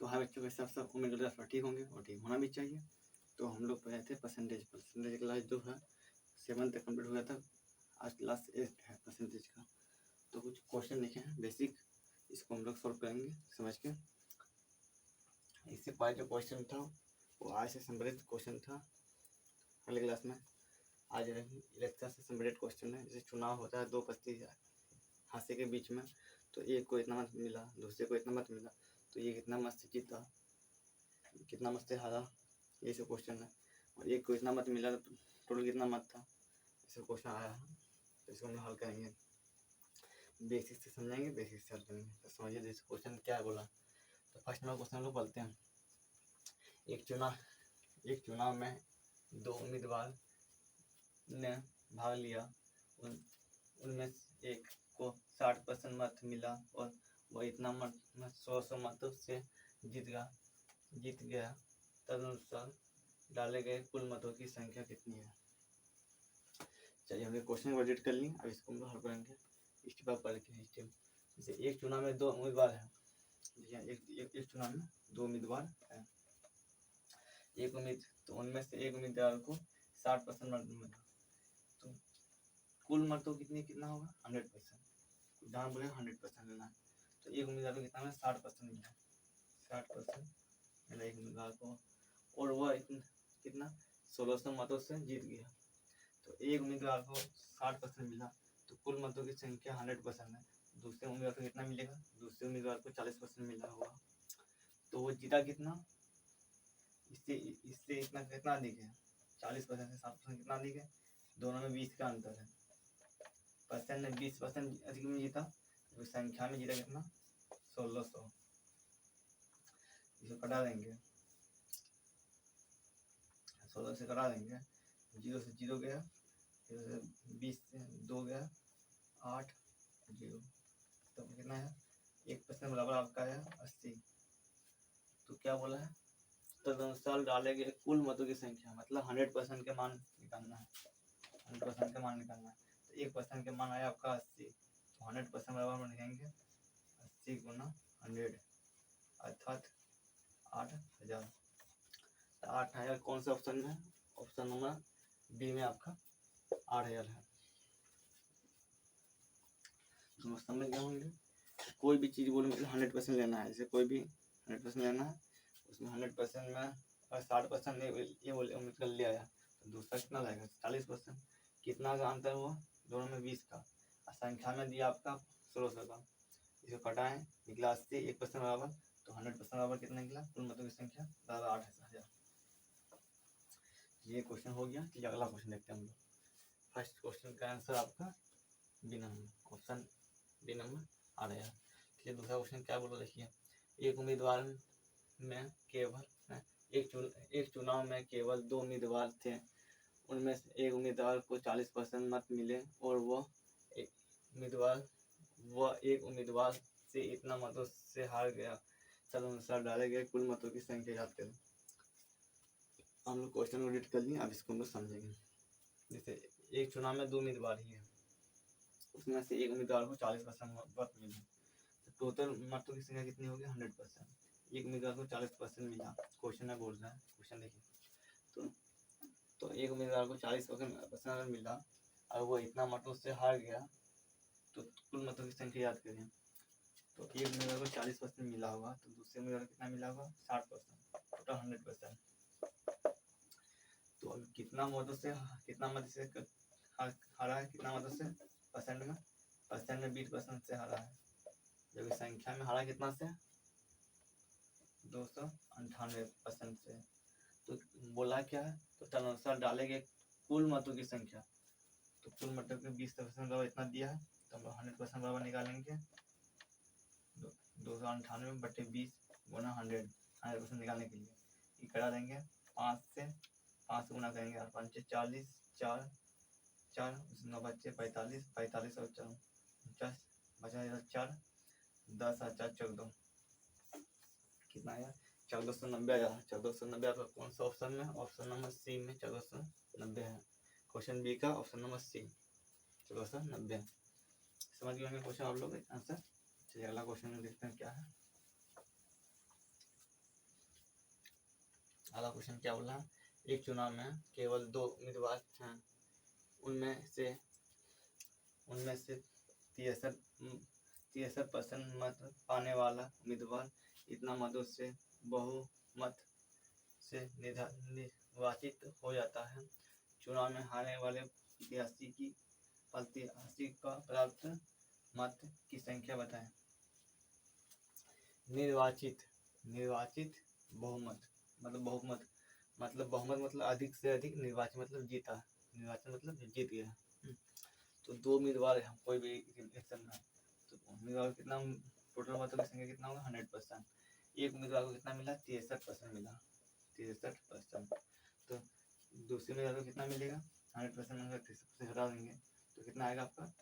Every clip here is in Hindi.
तो हर बच्चों के हिसाब से उम्मीद करता ठीक होंगे और ठीक होना भी चाहिए। तो हम लोग पढ़े थे परसेंटेज क्लास जो है 7th कंप्लीट हुआ था, आज क्लास 8 है परसेंटेज का। तो कुछ क्वेश्चन लिखे हैं बेसिक, इसको हम लोग सॉल्व करेंगे समझ के। इससे पहले जो क्वेश्चन था वो आज से संबंधित क्वेश्चन था अगले क्लास में। आज इलेक्शन से संबंधित क्वेश्चन है, जैसे चुनाव होता है 2 पत्ती हाथे के बीच में, तो एक को इतना मत मिला, दूसरे को इतना मत मिला, तो ये कितना मत से जीता, कितना मत से हारा, ये सब क्वेश्चन है। और एक को इतना मत मिला तो टोटल कितना मत था, ऐसा क्वेश्चन आया है। तो इसको हम हल करेंगे, बेसिक से समझेंगे, बेसिक से हल करेंगे। तो समझिए जैसे क्वेश्चन क्या बोला। तो फर्स्ट नंबर क्वेश्चन हम लोग बोलते हैं, एक चुनाव में 2 उम्मीदवार ने भाग लिया, उनमें एक को 60% मत मिला और वह इतना मत 100 मतों से जीत गया। तदनुसार डाले गए कुल मतों की संख्या कितनी है। चलिए हमने क्वेश्चन को एडिट कर ली, अब इसको हम हल करेंगे स्टेप बाय पढ़ के स्टेप। जैसे एक चुनाव में 2 उम्मीदवार हैं, एक चुनाव में 2 उम्मीदवार हैं, तो उनमें से एक उम्मीदवार को 60% मत मिला, तो कुल मतों कितना होगा 100%। जहाँ बोले 100% लेना है, तो एक उम्मीदवार को कितना 60% मिला, 60% मिला एक उम्मीदवार को, और वह कितना 1600 मतों से जीत गया। तो एक उम्मीदवार को 60% मिला, तो कुल मतों की संख्या 100% है। दूसरे उम्मीदवार को कितना मिलेगा, दूसरे उम्मीदवार को 40% मिला होगा, तो वो जीता कितना, इससे इतना कितना अधिक है, 40% से 60% कितना अधिक है, दोनों में 20 का अंतर है। परसेंट ने 20% अधिक में जीता, तो संख्या में जीता कितना 1600। इसको कटा देंगे, 16 से कटा देंगे, 0 से 0 गया, 20 से 2 गया 8, 0, तो कितना है 1% बराबर आपका है 80। तो क्या बोला है, तदनुसार डाले गए कुल मतों की संख्या, मतलब 100% के मान निकालना है, 100% के मान निकालना है। तो 1% के मान आया आपका 80, तो 100% बराबर में लिखेंगे 80 गुना 100 अर्थात 8000। 8000 कौन सा ऑप्शन में, ऑप्शन नंबर बी में आपका 8000 है। तो समझ गए होंगे, कोई भी चीज़ बोले मतलब 100% लेना है, जैसे कोई भी 100% लेना है, उसमें 100% में अगर 60% ये बोले उम्मीद कर लिया है, तो दूसरा कितना लाएगा 40%। कितना का अंतर हुआ, दोनों में 20 का, संख्या में दिया आपका 1600 का, इसे कटाएं निकला 80, 1% बराबर, तो 100% बराबर कितना निकला, कुल मतों की संख्या बराबर 8000। ये क्वेश्चन हो गया। ठीक है, अगला क्वेश्चन देखते हैं हम लोग। फर्स्ट क्वेश्चन का आंसर आपका B number, option B number 8000। ठीक है, दूसरा क्वेश्चन क्या बोला देखिए, एक उम्मीदवार में केवल एक चुनाव में केवल 2 उम्मीदवार थे, उनमें से एक उम्मीदवार को 40% मत मिले और एक उम्मीदवार से इतना मतों से हार गया। तदनुसार डाले गए कुल मतों की संख्या याद करें। हम लोग क्वेश्चन को रीड कर लिए, अब इसको हम लोग समझेंगे। जैसे एक चुनाव में 2 उम्मीदवार ही है, उसमें से एक उम्मीदवार को 40% मत मिले, तो टोटल मतों की संख्या कितनी होगी 100%। एक उम्मीदवार को 40% मिला, क्वेश्चन में बोल रहा है, क्वेश्चन देखिए। तो एक उम्मीदवार को 40% अगर मिला और वो इतना मतों से हार गया, तो कुल मतों की संख्या याद करें। तो एक उम्मीदवार को 40% मिला होगा, तो दूसरे उम्मीदवार को कितना मिला होगा 60%, टोटल 100%। तो अब कितना मत से हारा है, कितना मतों से परसेंट में 20% से हारा है, जबकि संख्या में हारा कितना से 298% से। तो बोला क्या है, तो तदनुसार डाले गए कुल मतों की संख्या, तो कुल मतों के 20% बराबर इतना दिया है, तो हम लोग 100% बराबर निकालेंगे 298/20 गुना 100% निकालने के लिए ये करा देंगे 5 से 5 गुना करेंगे, 5 40, 4 4 9 बच्चे 45, 45 और 4 50, बचा 4 10 और 4 14, कितना आया 1490 आया। 1490 आपका कौन सा ऑप्शन में, ऑप्शन नंबर सी में 1490 है। क्वेश्चन बी का ऑप्शन नंबर सी 1490। समझ गए क्वेश्चन आप लोग आंसर। चलिए अगला क्वेश्चन में देखते हैं क्या है। अगला क्वेश्चन क्या बोला, एक चुनाव में केवल 2 उम्मीदवार हैं, उनमें से 63% मत पाने वाला उम्मीदवार इतना मतों से बहुमत से निर्वाचित हो जाता है। चुनाव में हारने वाले प्रत्याशी का प्राप्त मत की संख्या बताएं। निर्वाचित बहुमत मतलब अधिक से अधिक, निर्वाचित मतलब जीता, निर्वाचन मतलब जीत गया। तो 2 उम्मीदवार हैं कोई भी इलेक्शन में, तो उम्मीदवार कितना टोटल मतों की संख्या कितना होगा 100%। एक उम्मीदवार को कितना मिला 63% मिला, 63%। तो दूसरे उम्मीदवार को कितना मिलेगा 100% में 33% हटा देंगे तो कितना आएगा आपका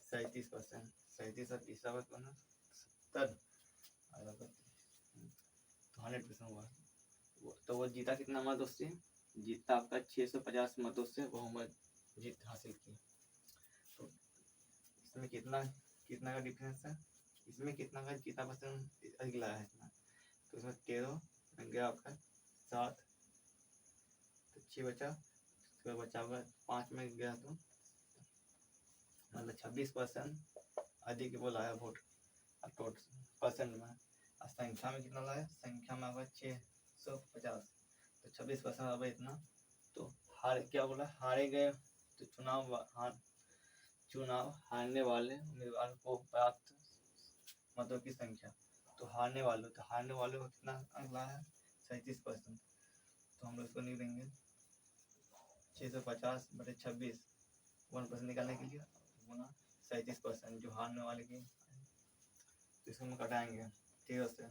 37%। 37 और तीसरा वर्ग 70 तो 100% हुआ। तो वो जीता कितना मतों से, जीता आपका 650 मतों से बहुमत जीत हासिल की। तो इसमें कितना का डिफरेंस है, इसमें कितना का जीता परसेंट अधिक लाया है इतना, तो इसमें 13 गया आपका 7, तो 6 बचा, तो बचा होगा 5 में गया तो मतलब 26% अधिक वो लाया वोट टोटल परसेंट में। और संख्या में कितना लाया, संख्या में होगा 650, तो 26% होगा इतना। तो क्या बोला, हारे गए, तो चुनाव हारने वाले उम्मीदवार को प्राप्त मतों की संख्या, तो हारने वाले को कितना अंक लाया है 37%। तो हम लोग इसको नहीं देंगे 650 बटे 26 1% निकालने के लिए गुना 37% जो हारने वाले की, तो इसको हम घटाएंगे 13 से,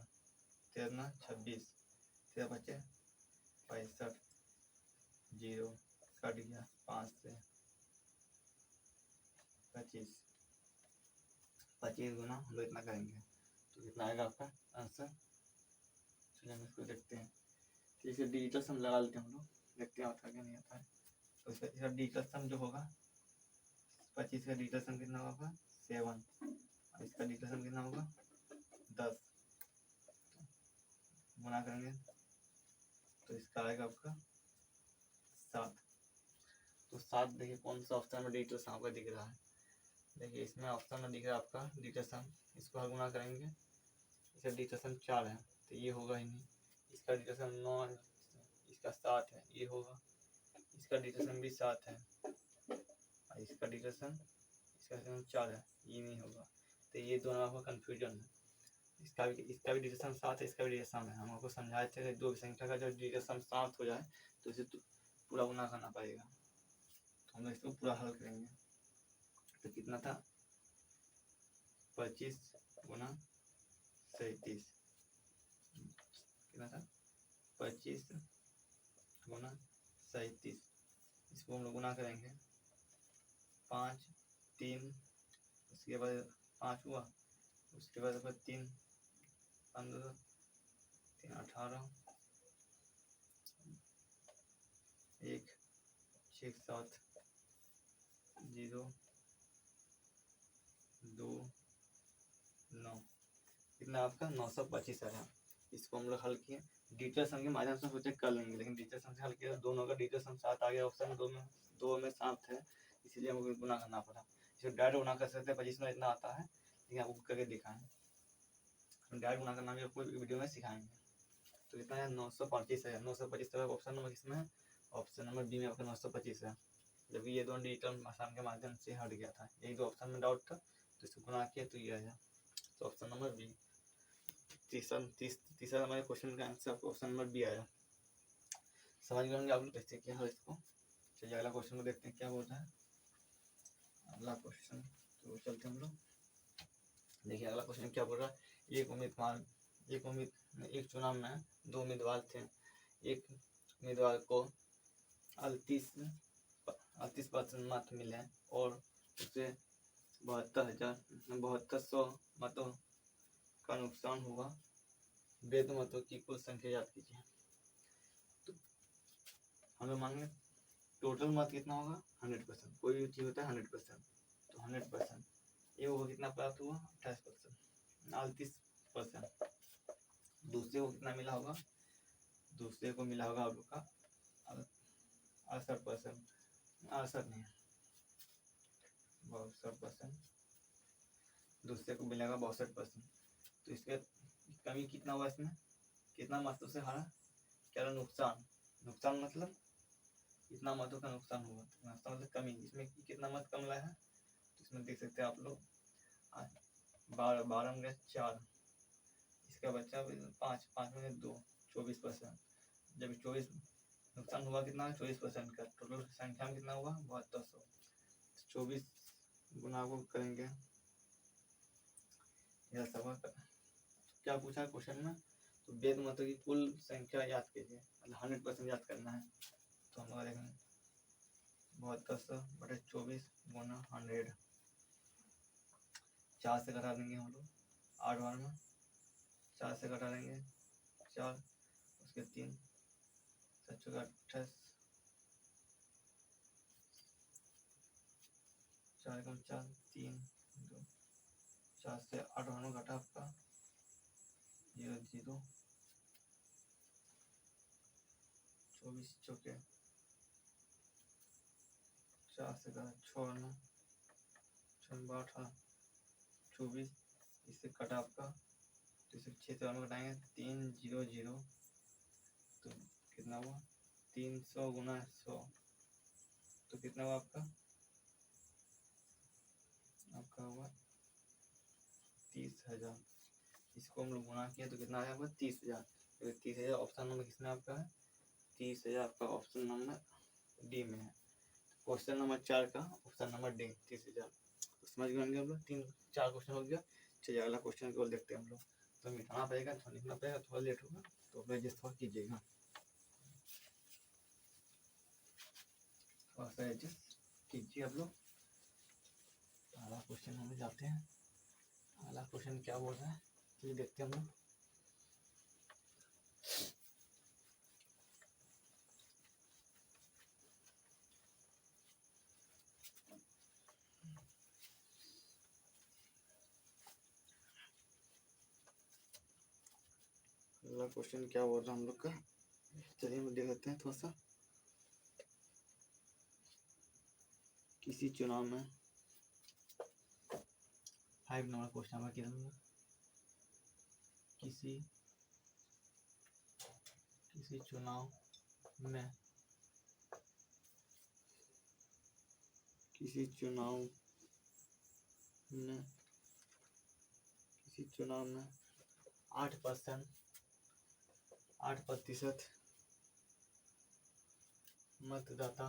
13 26, 13 बचे 65, 0 कट गया 5 से 25 गुना हम लोग इतना करेंगे तो कितना आएगा आपका आंसर। चलिए हम इसको देखते हैं। तो इसे डिजिटल सम लगा लेते हैं हम लोग, देखते हैं आता है क्या नहीं आता है। तो इसका डिजिटल सम जो होगा 25 का डिजिटल सम कितना होगा 7 और इसका डिजिटल सम कितना होगा 10, गुना करेंगे तो इसका आएगा आपका 7। तो 7 देखिए कौन सा ऑप्शन में डिजिटल सम आपका दिख रहा है, देखिए इसमें ऑप्शन में दिख रहा है आपका डिजिटल सम, इसको हर गुना करेंगे, इसका डिजिटल सम 4 है तो ये होगा ही नहीं, इसका डिजिटल सम 9 है, इसका 7 है ये होगा, इसका डिजिटल सम भी 7 है और इसका डिजिटल सम 4 है ये नहीं होगा। तो ये दोनों आपको कन्फ्यूजन है, इसका भी डिजिटल सम 7 है, इसका भी डिजिटल सम है। हम आपको समझाए थे कि दो संख्या का जब डिजिटल सम 7 हो जाए तो इसे पूरा गुना करना पड़ेगा। तो हम लोग इसको पूरा हल करेंगे तो कितना था 25 गुना 37, कितना था 25 गुना 37, इसको हम लोग गुना करेंगे 5 3, उसके बाद 5 हुआ, उसके बाद 3 15 3 18 1 6 7 0 2 9, कितना आपका 925 आया। इसको हम लोग हल किए डिजिटल सम के माध्यम से सोचे कर लेंगे, लेकिन डिजिटल सम से हल किया दोनों का डिजिटल सम 7 आ गया ऑप्शन, दो में 7 है, इसीलिए हमको गुना करना पड़ा। इसको डायरेक्ट गुना कर सकते हैं 25 में इतना आता है, लेकिन आपको करके दिखाएं, हम डायरेक्ट गुना करना भी आपको वीडियो में सिखाएंगे। तो कितना है 925 है, 925 ऑप्शन नंबर किसमें है, ऑप्शन नंबर बी में आपका 925 है, जबकि ये दोनों डिजिटल सम के माध्यम से हट गया था, यही दो ऑप्शन में डाउट था तो इसको गुना किया तो ये आया, तो ऑप्शन नंबर बी। तीसरा हमारे क्वेश्चन का आंसर ऑप्शन नंबर बी आया। समझ गए होंगे आप लोग कैसे क्या है इसको। चलिए अगला क्वेश्चन को देखते हैं क्या बोलता है अगला क्वेश्चन, तो चलते हम लोग देखिए अगला क्वेश्चन क्या बोल रहा है। एक चुनाव में 2 उम्मीदवार थे, एक उम्मीदवार को 38% मत मिले और उसे 7200 मतों का नुकसान हुआ, वैध मतों की कुल संख्या याद कीजिए। तो हम लोग मांगे टोटल मत कितना होगा 100%, कोई भी चीज होता है 100%, तो 100% ये वो कितना प्राप्त हुआ 28%, 38%। दूसरे को कितना मिला होगा दूसरे को मिला होगा आप लोग का 68%, 68 नहीं 62%, दूसरे को मिलेगा 62%। तो इसके कमी कितना हुआ इसमें, कितना महत्व से हारा, क्या नुकसान, नुकसान मतलब इतना महत्व का नुकसान हुआ, तो मतलब कमी, इसमें कितना मत कम लाया है, तो इसमें देख सकते हैं आप लोग 12 में गया 4, इसका बच्चा 5, 5 में 2, 24%। जब 24 नुकसान हुआ कितना 24% का, टोटल संख्या में कितना हुआ 7200। 24 गुना को करेंगे, यह सब क्या पूछा है क्वेश्चन में, तो वेद मतों की कुल संख्या याद कीजिए, 100% याद करना है। तो हम देखेंगे 7200/24 गुना 100, 4 से घटा देंगे हम लोग 8 बार में, 4 से घटा देंगे 4, उसके 3, 7 28, 4 कम 4, 3 2, 4 से 8 बार में घटा आपका 0 0, 24 चौके 4 से घटा 6 9, 6 18, 24, इससे कटा आपका, तो इसे 6 से घटाएंगे 3 0 0, तो कितना हुआ 300 गुना 100, तो कितना हुआ आपका हुआ 30,000। इसको हम लोग गुना किया तो कितना आया हुआ 30,000। तो 30,000 ऑप्शन नंबर किसमें आपका है, 30,000 आपका ऑप्शन नंबर डी में है। क्वेश्चन नंबर 4 का ऑप्शन नंबर डी 30,000। तो समझ गए होंगे हम लोग, 3-4 क्वेश्चन हो गया। चलिए अगला क्वेश्चन को देखते हैं हम लोग। तो मिटाना पड़ेगा, थोड़ा लिखना पड़ेगा, थोड़ा लेट होगा, तो अपना एडजस्ट थोड़ा कीजिएगा, थोड़ा सा एडजस्ट कीजिए आप लोग। अगला क्वेश्चन हम जाते हैं, अगला क्वेश्चन क्या बोल रहा है ये देखते हैं हम लोग। अगला क्वेश्चन क्या बोल रहा है हम लोग का, चलिए हम देख लेते हैं थोड़ा सा। किसी चुनाव में 5 नंबर क्वेश्चन में किया, किसी चुनाव में किसी चुनाव में 8% मतदाता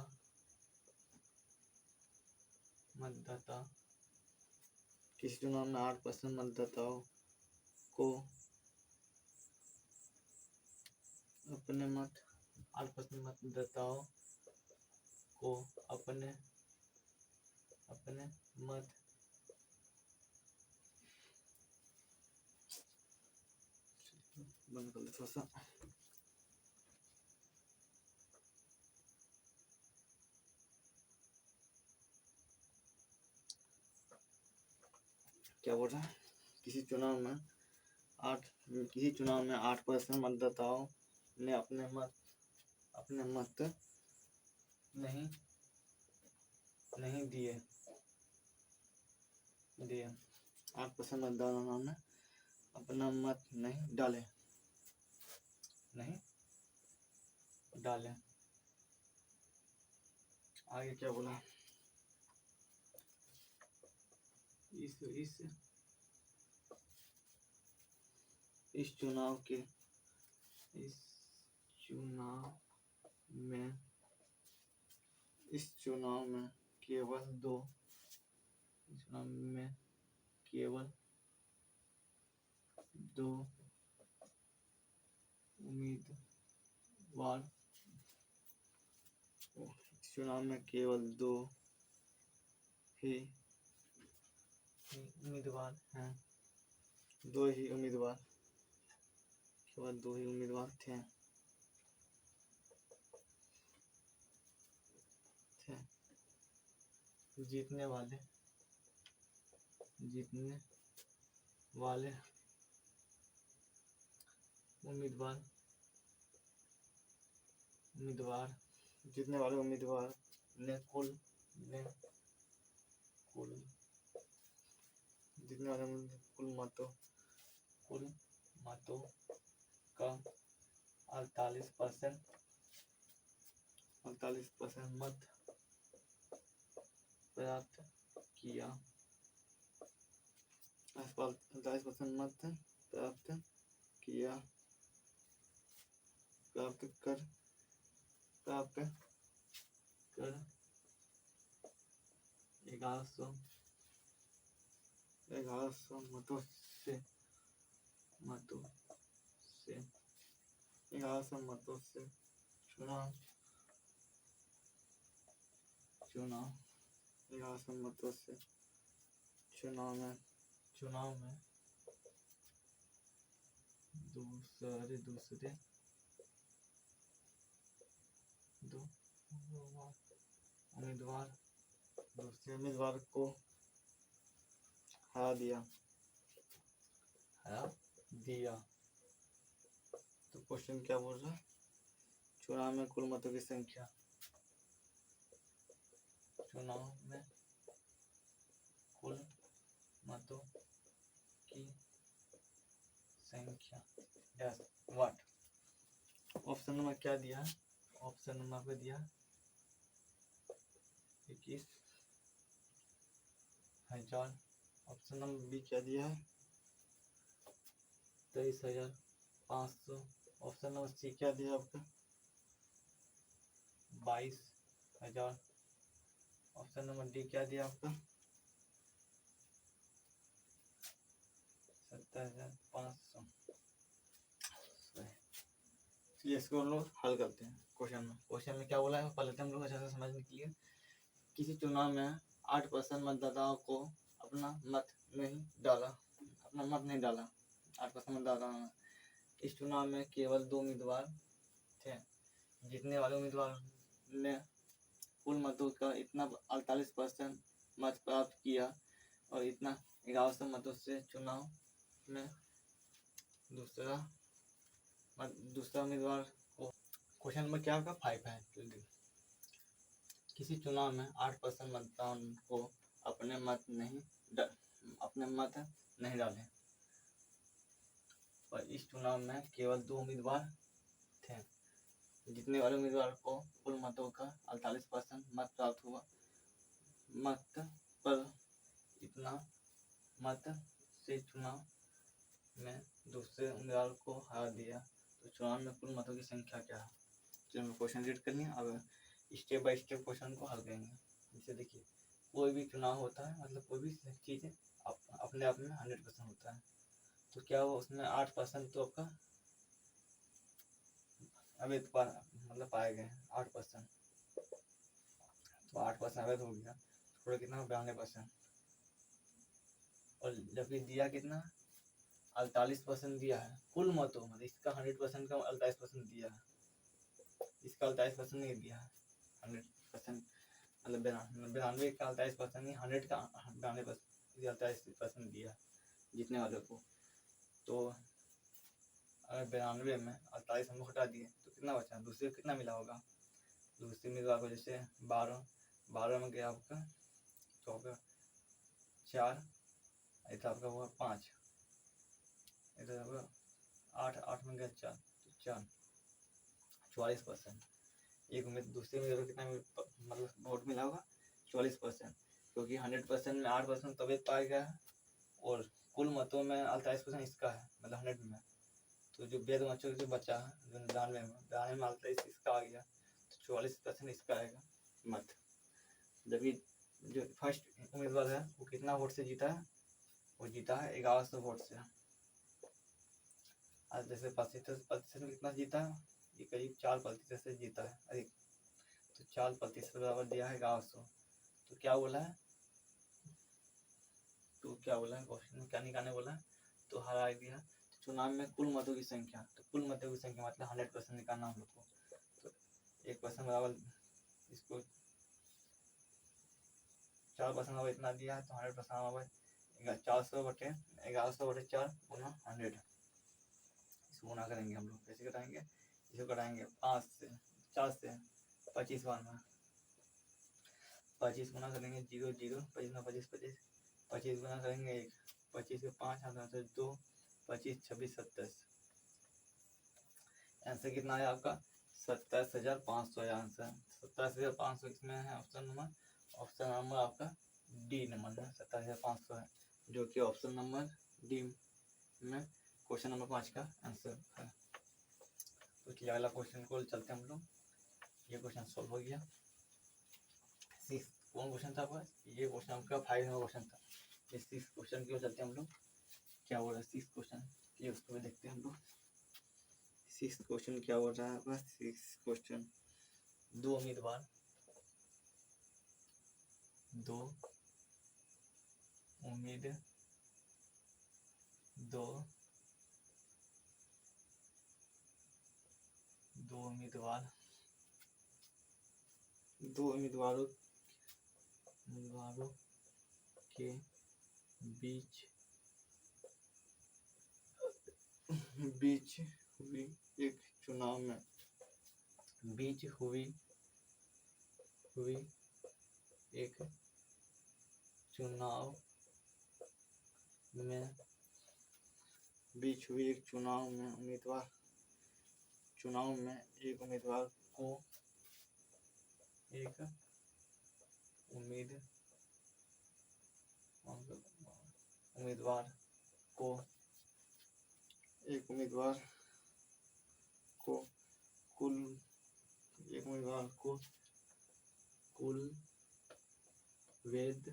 किसी चुनाव में 8% मतदाताओं को अपने मत 8% मतदाताओं को अपने मत बंद कर ले थोड़ा सा। क्या बोल रहा है, किसी चुनाव में 8% मतदाताओं ने अपने मत नहीं दिए 8% मतदाताओं ने अपना मत नहीं डाले आगे क्या बोला, इस चुनाव में केवल दो उम्मीदवार ही हैं, केवल 2 ही उम्मीदवार थे जीतने वाले उम्मीदवार उम्मीदवार, जीतने वाले उम्मीदवार ने कुल जीतने वाले कुल मतों का 48% मत प्राप्त किया, 48% मत प्राप्त कर 1100 मतों से 1100 मतों से चुनाव 1100 मतों से चुनाव में दूसरे उम्मीदवार को हरा दिया। तो क्वेश्चन क्या बोल रहा है? चुनाव में कुल मतों की संख्या, चुनाव में कुल मतों की संख्या डैश व्हाट। ऑप्शन नंबर क्या दिया है? ऑप्शन नंबर पे दिया 21,000। ऑप्शन नंबर बी क्या दिया है? 23,500। ऑप्शन नंबर सी क्या दिया आपका? 22,000। ऑप्शन नंबर डी क्या दिया आपका? 17,500। इसको हम लोग हल करते हैं। क्वेश्चन में क्या बोला है पहले हम लोग अच्छे से समझने के लिए, किसी चुनाव में 8% मतदाताओं को अपना मत नहीं डाला 8% मतदाताओं ने। इस चुनाव में केवल 2 उम्मीदवार थे। जीतने वाले उम्मीदवार ने कुल मतों का इतना 48% मत प्राप्त किया और इतना 1100 मतों से चुनाव में दूसरा उम्मीदवार को। क्वेश्चन नंबर क्या होगा? 5 है। किसी चुनाव में 8% मतदाताओं को अपने मत नहीं डाले और इस चुनाव में केवल 2 उम्मीदवार थे। जीतने वाले उम्मीदवार को कुल मतों का 48% मत प्राप्त हुआ पर इतना मत से चुनाव में दूसरे उम्मीदवार को हरा दिया। तो चुनाव में कुल मतों की संख्या क्या है? चलो क्वेश्चन रीड कर लिया। अब स्टेप बाय स्टेप क्वेश्चन को हल करेंगे। जैसे देखिए, कोई भी चुनाव होता है, मतलब कोई भी चीज़ अपने आप में 100% होता है। तो क्या वो उसमें 8% तो आपका अवैध मतलब पाए गए 8%, तो 8% अवैध हो गया। थोड़ा कितना 92%। और जबकि दिया कितना 48% दिया है कुल मतों, मतलब इसका 100% का 48% दिया है, इसका 48% नहीं दिया है। 100% मतलब 92 का 48% नहीं, 100 का 48% दिया जीतने वाले को। तो अगर 92 में 48 हम हटा दिए तो कितना बचा? दूसरे को कितना मिला होगा? दूसरे उम्मीदवार को जैसे 12 में गया आपका तो होगा 4, ऐसा आपका हुआ 5, इधर होगा 8 में गया 4, तो 4 44%। एक दूसरे उम्मीदवार को कितना मतलब वोट मिला होगा? 44%, क्योंकि 100% में 8% तभी पाया गया है और कुल मतों में 48% इसका है, मतलब 100 में। तो जो बेद बच्चों जो बचा है 92 में 48 इसका आ गया, तो 44% इसका आएगा मत। जबकि जो फर्स्ट उम्मीदवार है वो कितना वोट से जीता है? वो जीता है 1100 वोट से। आज जैसे प्रतिशत में कितना जीता है? ये करीब 4% से जीता है अधिक। तो 4% बराबर दिया है 1100। तो क्या बोला है? क्वेश्चन में क्या निकालने बोला है? तो हरा दिया। चुनाव में कुल मतों की संख्या, तो कुल मतों की संख्या मतलब 100% निकालना हम लोग को। तो 1% बराबर इसको 4% बराबर इतना दिया है, तो 100% बराबर 400/1100/4 गुना 100। इसको गुना करेंगे हम लोग। कैसे कराएंगे? इसको कराएंगे 5 से 50 से 25 बनना, 25 गुना करेंगे 0 0, 25 गुना 25 25, 25 गुना करेंगे 1, 25 के 5 हाथ से 2, 25 26 27। आंसर कितना आया आपका 27,500 है आंसर। 27,500 किसमें है ऑप्शन नंबर आपका डी नंबर में 27,500 है, जो कि ऑप्शन नंबर डी में क्वेश्चन नंबर 5 का आंसर है। तो चलिए अगला क्वेश्चन को चलते हैं हम लोग। ये क्वेश्चन सॉल्व हो गया। 6 कौन क्वेश्चन था आपका, ये क्वेश्चन आपका 5 नंबर क्वेश्चन था। ये 6 क्वेश्चन की ओर चलते हैं हम लोग, क्या हो रहा है 6 क्वेश्चन ये उसको भी देखते हैं हम लोग। 6 क्वेश्चन क्या हो रहा है आपका 6 क्वेश्चन। दो उम्मीदवार दो उम्मीदवारों के बीच हुई एक चुनाव में बीच हुई एक चुनाव में एक उम्मीदवार को कुल वेद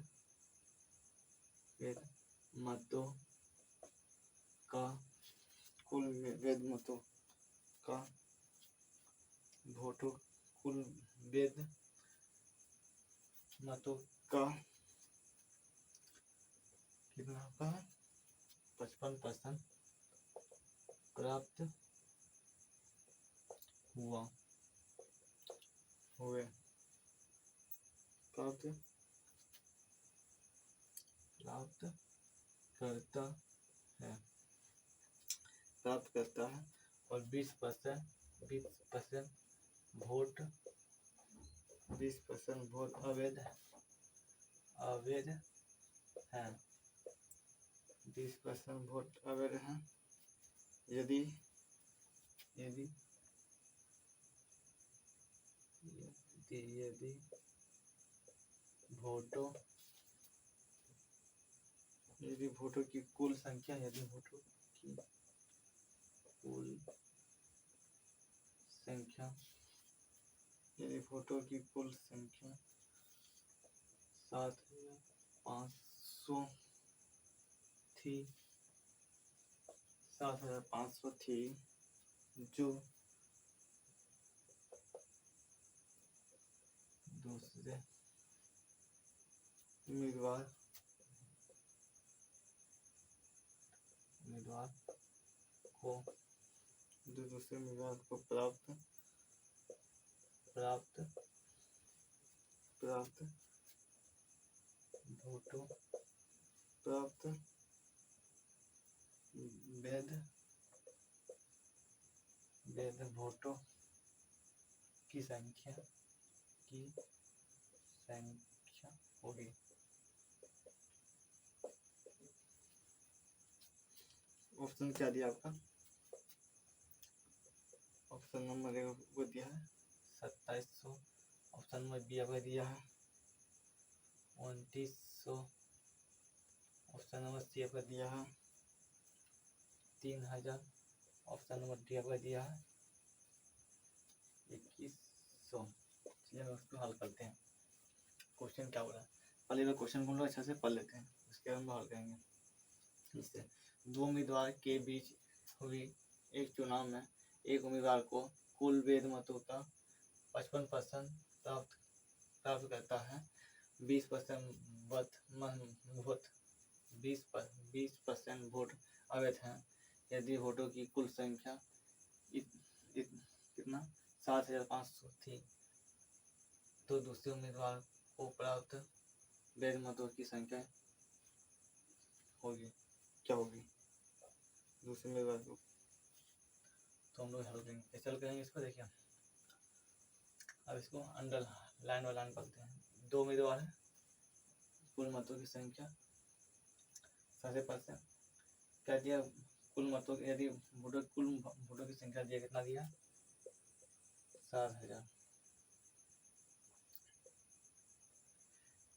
मतों का कितना का 55% प्राप्त प्राप्त करता है और 20% वोट अवैध है। 20% वोट अवैध है यदि वोटों की कुल संख्या 7,500 थी जो दूसरे उम्मीदवार को प्राप्त वैध वोटों की संख्या होगी। ऑप्शन क्या दिया आपका, ऑप्शन नंबर ए को दिया है 2700, ऑप्शन नंबर बी आपका दिया है 2900, ऑप्शन नंबर सी आपका दिया है 3000, ऑप्शन नंबर डी आपका दिया है 2100। चलिए उसको हल करते हैं। क्वेश्चन क्या हो रहा है, पहले मैं क्वेश्चन को हम लोग अच्छे से पढ़ लेते हैं, उसके बाद हम हल करेंगे। इससे दो उम्मीदवार के बीच हुई एक चुनाव में एक उम्मीदवार को कुल वेद मतों का 55% प्राप्त करता है। 20% वोट अवैध हैं यदि वोटों की कुल संख्या कितना 7,500 थी तो दूसरे उम्मीदवार को प्राप्त वैध मतों की संख्या होगी, क्या होगी दूसरे उम्मीदवार को। तो हम लोग हल करेंगे, कैसे हल करेंगे इसको देखिए। अब इसको अंडर लाइन वाला निकालते हैं। 2 उम्मीदवार है, कुल मतों की संख्या 60% क्या दिया, कुल मतों की यदि कुल वोटों की संख्या दिया, कितना दिया 7,000,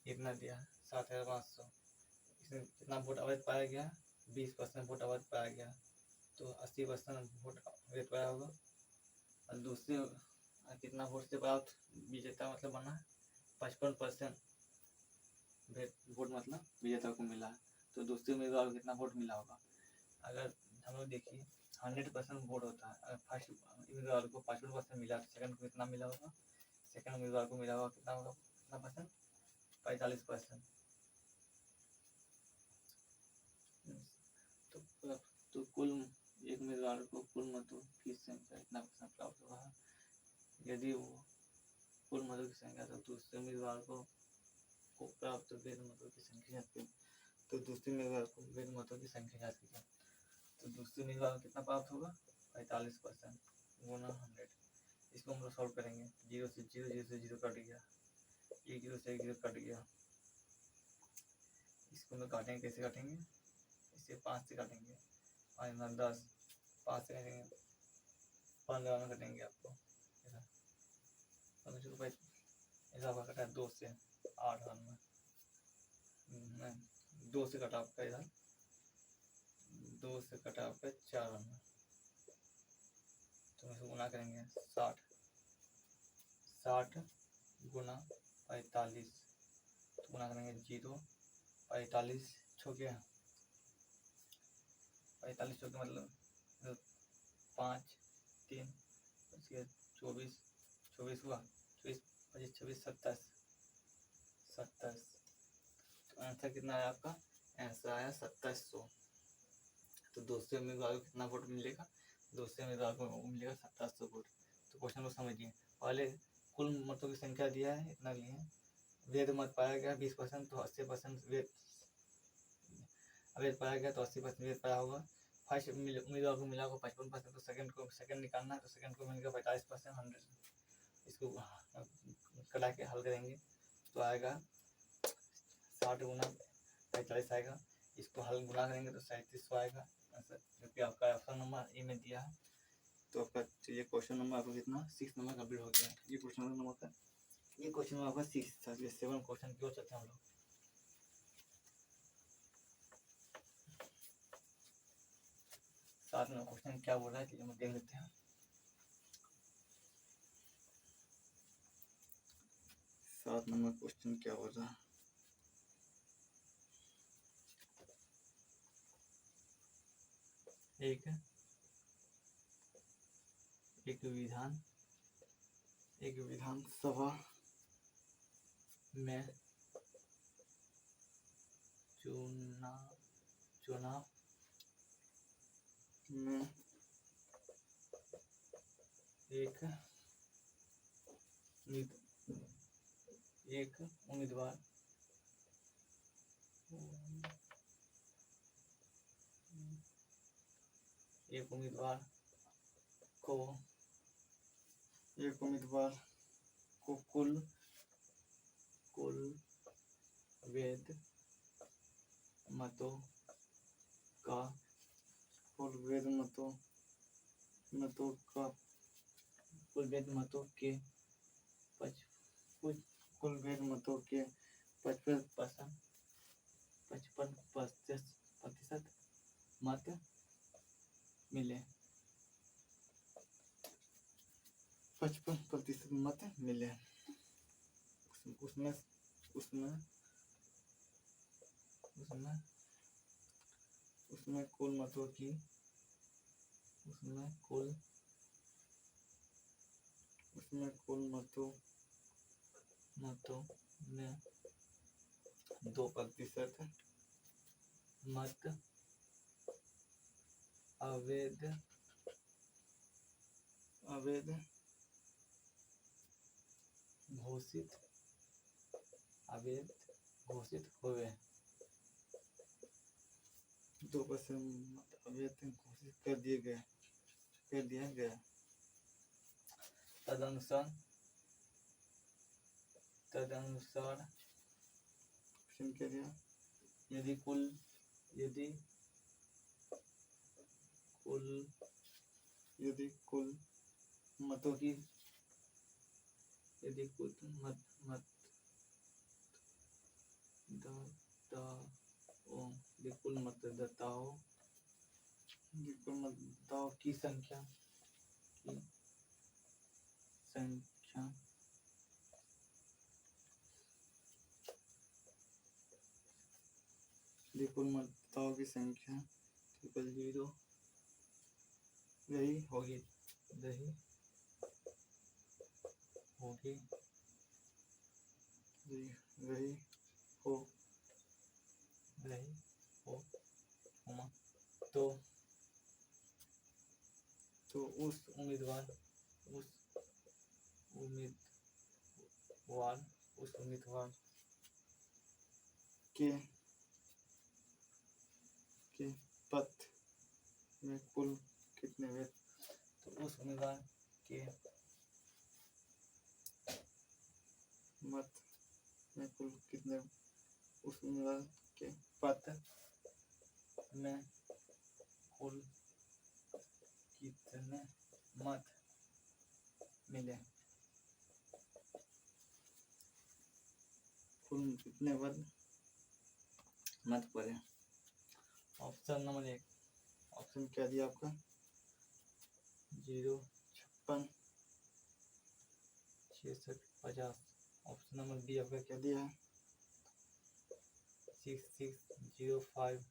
कितना दिया 7,500। इसमें कितना वोट अवैध पाया गया, 20% वोट अवैध पाया गया, तो 80% वोट अवैध पाया होगा। और दूसरे कितना वोट से प्राप्त विजेता मतलब बना 55% वोट मतलब विजेता को मिला है। तो दूसरे उम्मीदवार को कितना वोट मिला होगा। अगर हम लोग देखिए 100% वोट होता है, अगर फर्स्ट उम्मीदवार को 55% मिला तो सेकंड को कितना मिला होगा, सेकंड उम्मीदवार को मिला होगा कितना होगा, कितना परसेंट 45%। तो कुल एक उम्मीदवार को कुल मतों की संख्या इतना परसेंट प्राप्त हुआ है। यदि वो कुल मतों की संख्या तो दूसरे उम्मीदवार को प्राप्त वैध मतों की संख्या तो दूसरे उम्मीदवार को वैध मतों की संख्या याद कीजिए। तो दूसरे उम्मीदवार को कितना प्राप्त होगा 45% गुना 100। इसको हम लोग सॉल्व करेंगे। 0 से 0, 0 से 0 कट गया, 1 0 से 1 0 कट गया। इसको हम लोग काटेंगे, कैसे काटेंगे, इसे 5 से काटेंगे, 5 में 10, 5 से काटेंगे 15 में कटेंगे आपको ऐसा। ऐसा आपका कटा है 2 से 8 रन में, 2 से कटा आपका इधर, 2 से कटा आपका 4 रन में। तो इसको गुना करेंगे 60 गुना 45, तो गुना करेंगे 0 45 छोके 45 छोके मतलब 5 3 24 24 हुआ, 24 25 26 27 27। तो आंसर कितना आया आपका, आंसर आया 2700। तो दूसरे उम्मीदवार को कितना वोट मिलेगा, दूसरे उम्मीदवार को मिलेगा 2700 वोट। तो क्वेश्चन को समझिए, पहले कुल मतों की संख्या दिया है इतना लिए हैं, वैध मत पाया गया 20%, तो 80% वैध अवैध पाया गया तो 80% वैध पाया होगा। फर्स्ट उम्मीदवार को मिला होगा 55%, तो सेकंड निकालना है, तो सेकंड को मिलेगा 45%। 100 इसको कटा के हल करेंगे तो आएगा 60 गुना 45 आएगा। इसको हल गुना करेंगे तो 3700 आएगा आंसर, जो कि आपका ऑप्शन नंबर ए में दिया है। तो आपका ये क्वेश्चन नंबर आपका कितना 6 नंबर कंप्लीट हो गया। ये क्वेश्चन नंबर का ये क्वेश्चन नंबर आपका 6 था। 7 क्वेश्चन क्यों चलते हैं हम लोग। 7 नंबर क्वेश्चन क्या बोल रहा है हम देख लेते हैं। 7 नंबर क्वेश्चन क्या बोल रहा है, एक विधानसभा में चुनाव में एक उम्मीदवार को कुल वैध मतों का कुल वैध मतों के 55% मत मिले, 55% मत मिले। उसमें कुल मतों की मतों में 2% मत अवैध घोषित हुए, 2% मत अवैध घोषित कर दिया गया। तदनुसार तदनुसार ऑप्शन क्या दिया, यदि कुल मतों की कुल मतदाताओं की संख्या कुल मतदाताओं की संख्या 000 रही होगी तो उस उम्मीदवार के पद में कुल कितने व्यक्ति, तो उस उम्मीदवार के मत में कुल कितने, उस उम्मीदवार के पद में कुल कितने मत मिले, कुल कितने मत पड़े। ऑप्शन नंबर 1, ऑप्शन क्या दिया आपका 0, 56, 66, 50। ऑप्शन नंबर बी आपका क्या दिया है 6605।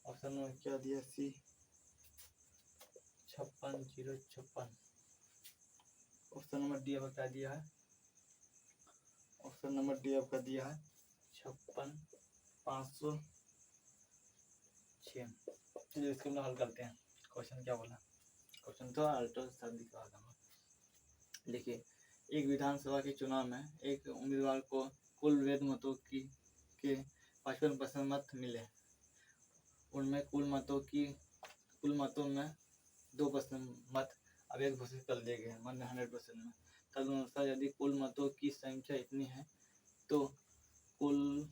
ऑप्शन नंबर क्या दिया सी 56 ऑप्शन नंबर डी आपका क्या दिया है, ऑप्शन नंबर डी आपका दिया है 56,506। चलिए इसको हम लोग हल करते हैं। क्वेश्चन क्या बोला, क्वेश्चन तो अल्टर सर दिखा था। देखिए, एक विधानसभा के चुनाव में एक उम्मीदवार को कुल वैध मतों के 55% मत मिले। उनमें कुल मतों में 2% मत अवैध घोषित कर दिए गए, मतलब 100% में। तदनुसार यदि कुल मतों की संख्या इतनी है तो कुल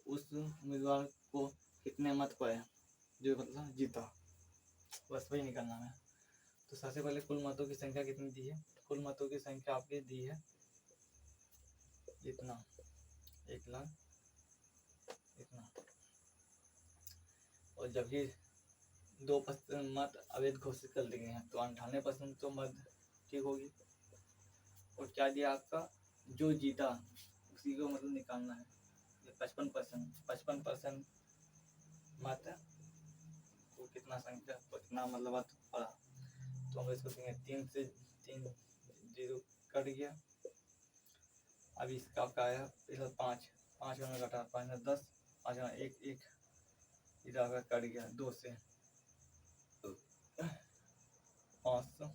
उस उम्मीदवार को कितने मत पाए जो मतलब जीता, बस वही निकालना है। तो सबसे पहले कुल मतों की संख्या कितनी दी है, कुल मतों की संख्या आपकी दी है इतना 1 लाख इतना, और जब भी 2% मत अवैध घोषित कर दिए हैं तो 98% तो मत ठीक होगी। और क्या दिया आपका, जो जीता उसी को मतलब निकालना है। 55% मत तो कितना संख्या कितना मतलब मत पड़ा, तो हम इसको देंगे 3 से 3 0 कट गया। अब इसका आपका आया इधर 5 में घटा 5 में 10, 5 में 1 इधर आपका कट गया 2 से 500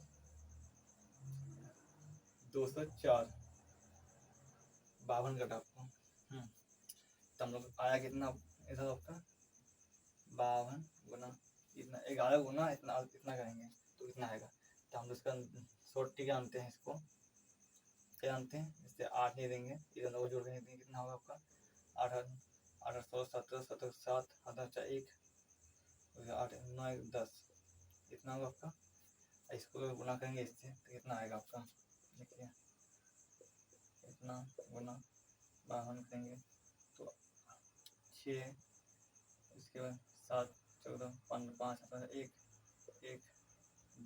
204 52 घटा आपको। तो हम लोग आया कितना इधर आपका 52 गुना इतना 11 गुना इतना करेंगे तो इतना आएगा। तो हम इसका शॉर्ट ट्रिक जानते हैं, इसको क्या जानते हैं, इससे 8 नहीं देंगे, इधर लोग जोड़ देंगे, कितना होगा आपका 8 8 16 17 17 7 8 1 8 9 10 इतना होगा आपका। इसको गुना करेंगे इससे तो कितना आएगा आपका, देखिए इतना गुना 52 करेंगे तो 6, इसके बाद 7 14 15 5 1 1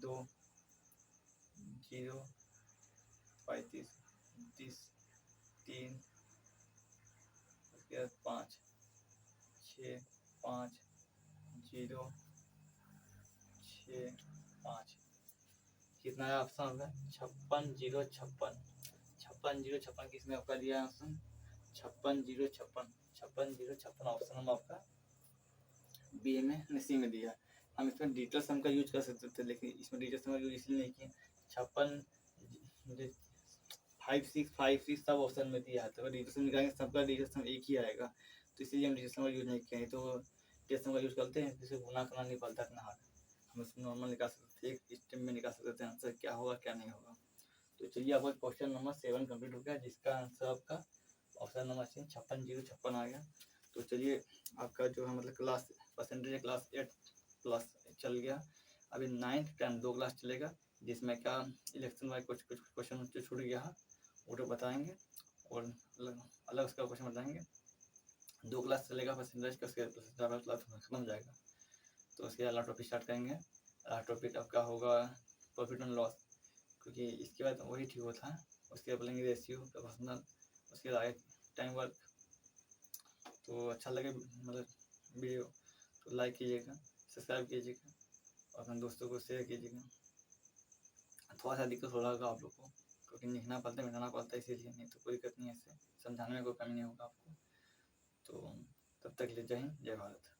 2 0 35 30 3 उसके बाद 5 6 5 0 6 5 कितना है ऑप्शन होगा 56,056 किसमें आपका दिया है ऑप्शन 56,056 ऑप्शन हम आपका बी में सी में दिया। हम इसमें डिजिटल सम का यूज कर सकते थे, लेकिन इसमें डिजिटल सम का यूज इसलिए नहीं किया। 56 5 6 5 6 सब ऑप्शन में दिया है, तो डिजिटल सम निकालेंगे सबका डिजिटल सम एक ही आएगा, तो इसलिए हम डिजिटल सम का यूज नहीं किए। तो डिजिटल सम का यूज करते हैं जिसे गुना करना नहीं पड़ता इतना हार्ड, हम इसमें नॉर्मल निकाल सकते थे, एक स्टेप में निकाल सकते थे आंसर क्या होगा क्या नहीं होगा। तो चलिए आपका क्वेश्चन नंबर 7 कंप्लीट हो गया, जिसका आंसर आपका ऑप्शन नंबर सी 56,056 आ गया। तो चलिए आपका जो है मतलब क्लास परसेंटेज क्लास 8 प्लस चल गया। अभी 9th 10 2 क्लास चलेगा, जिसमें क्या इलेक्शन वाइज कुछ कुछ क्वेश्चन जो छूट गया है वो तो बताएंगे, और अलग उसका क्वेश्चन बताएंगे। 2 क्लास चलेगा परसेंटेज का, उसके क्लास खत्म हो जाएगा। तो उसके अगला टॉपिक स्टार्ट करेंगे। टॉपिक आपका होगा प्रॉफिट एंड लॉस, क्योंकि इसके बाद वही ठीक होता है। उसके बाद बोलेंगे रेशियो, प्रोपोर्शनल, उसके बाद आगे टाइम वर्क। तो अच्छा लगे मतलब वीडियो तो लाइक कीजिएगा, सब्सक्राइब कीजिएगा और अपने दोस्तों को शेयर कीजिएगा। थोड़ा सा दिक्कत हो रहा होगा आप लोग को, क्योंकि लिखना पड़ता है मिटाना पड़ता है, इसीलिए, नहीं तो कोई दिक्कत नहीं है, इससे समझाने में कोई कमी नहीं होगा आपको। तो तब तक के लिए जय हिंद, जय भारत।